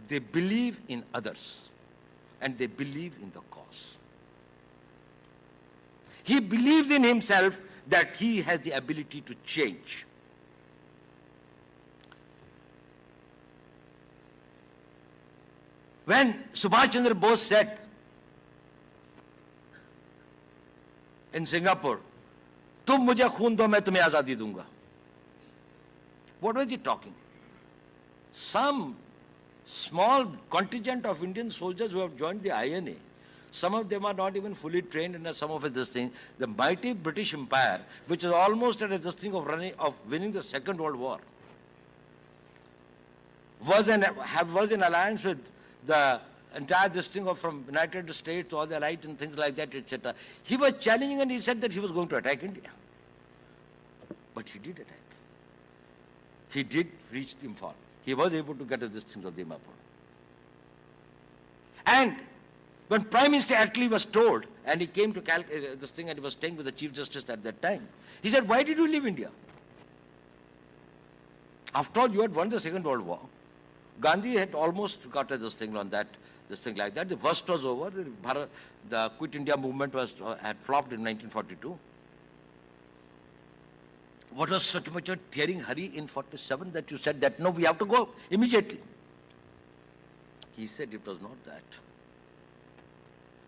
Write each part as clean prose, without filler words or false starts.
They believe in others and they believe in the cause. He believes in himself that he has the ability to change. When Subhash Chandra Bose said in Singapore, "Tum mujhe khoon do, main tumhe azadi dunga," what was he talking? Some small contingent of Indian soldiers who have joined the INA, some of them are not even fully trained in some of this thing. The mighty British Empire, which is almost at this thing of winning the Second World War, was in alliance with the entire this thing of from United States to all the allied and things like that, etc. He was challenging and he said that he was going to attack India. But he did attack. He did reach the Imphal. He was able to get to this thing of Dimapur. And when Prime Minister Attlee was told, and he came to this thing and he was staying with the Chief Justice at that time, he said, "Why did you leave India? After all, you had won the Second World War. Gandhi had almost got this thing on that, this thing like that. The worst was over. The Quit India movement had flopped in 1942. What was such much a tearing hurry in 47 that you said that, no, we have to go immediately?" He said it was not that.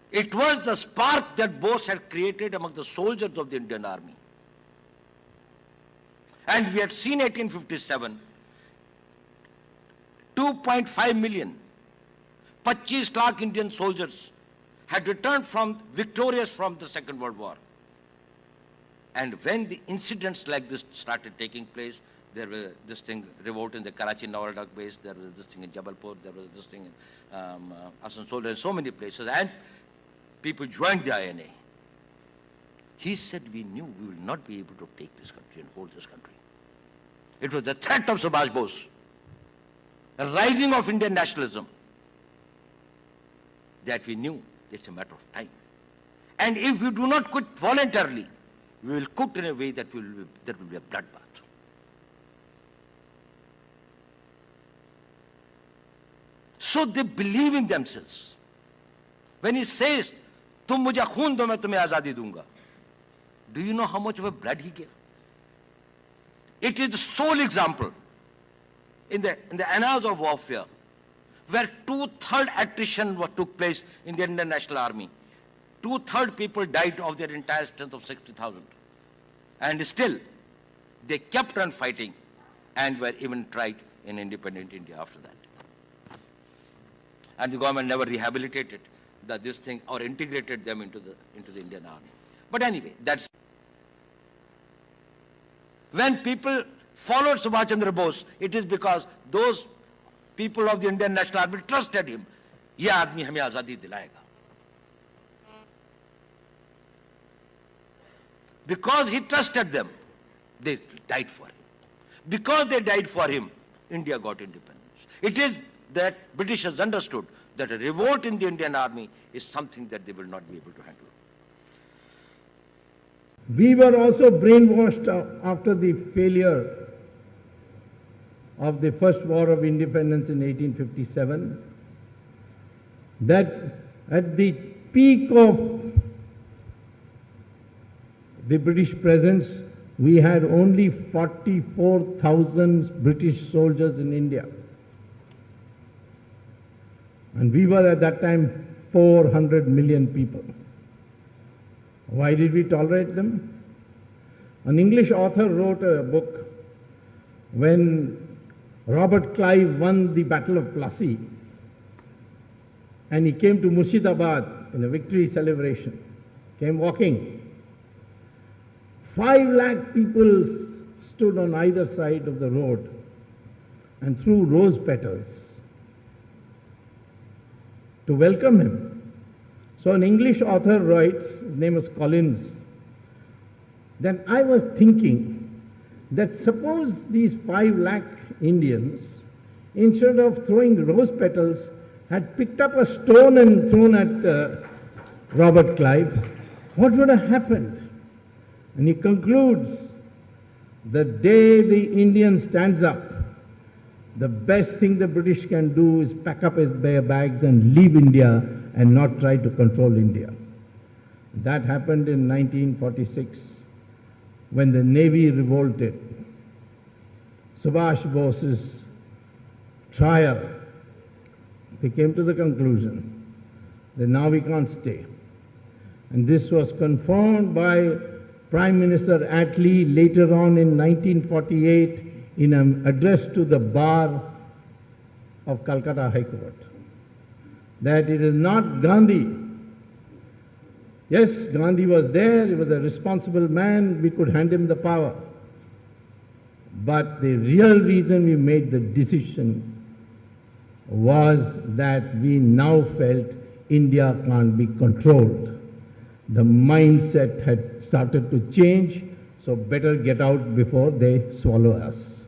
It was the spark that Bose had created among the soldiers of the Indian Army. And we had seen 1857, 2.5 million, 25 lakh Indian soldiers had returned victorious from the Second World War. And when the incidents like this started taking place, there was this thing, revolt in the Karachi Naval Dak base, there was this thing in Jabalpur, there was this thing in Asansol, and so many places, and people joined the INA. He said, "We knew we will not be able to take this country and hold this country." It was the threat of Subhash Bose, the rising of Indian nationalism, that we knew it's a matter of time. And if we do not quit voluntarily, we will quit in a way that will be a bloodbath. So they believe in themselves. When he says, "Tum mujhe khoon do, main tumhe azadi dunga," do you know how much of a blood he gave? It is the sole example in the annals of warfare where 2/3 attrition took place in the Indian National Army. 2/3 people died of their entire strength of 60,000. And still, they kept on fighting and were even tried in independent India after that. And the government never rehabilitated this thing or integrated them into the Indian Army. But anyway, that's... When people followed Subhash Chandra Bose, it is because those people of the Indian National Army trusted him. "Ye aadmi hame azadi dilayega." Because he trusted them, they died for him. Because they died for him, India got independence. It is that Britishers understood that a revolt in the Indian Army is something that they will not be able to handle. We were also brainwashed after the failure of the first war of independence in 1857, that at the peak of the British presence, we had only 44,000 British soldiers in India. And we were at that time 400 million people. Why did we tolerate them? An English author wrote a book when Robert Clive won the Battle of Plassey, and he came to Murshidabad in a victory celebration, came walking. 5 lakh people stood on either side of the road and threw rose petals to welcome him. So an English author writes, his name is Collins, then I was thinking that suppose these 5 lakh Indians, instead of throwing rose petals, had picked up a stone and thrown at Robert Clive, what would have happened? And he concludes, the day the Indian stands up the best thing the British can do is pack up his bags and leave India and not try to control India. That happened in 1946 when the Navy revolted. Subhash Bose's trial, they came to the conclusion that now we can't stay. And this was confirmed by Prime Minister Attlee later on in 1948 in an address to the bar of Calcutta High Court, that it is not Gandhi. Yes, Gandhi was there, he was a responsible man, we could hand him the power. But the real reason we made the decision was that we now felt India can't be controlled. The mindset had started to change, so better get out before they swallow us.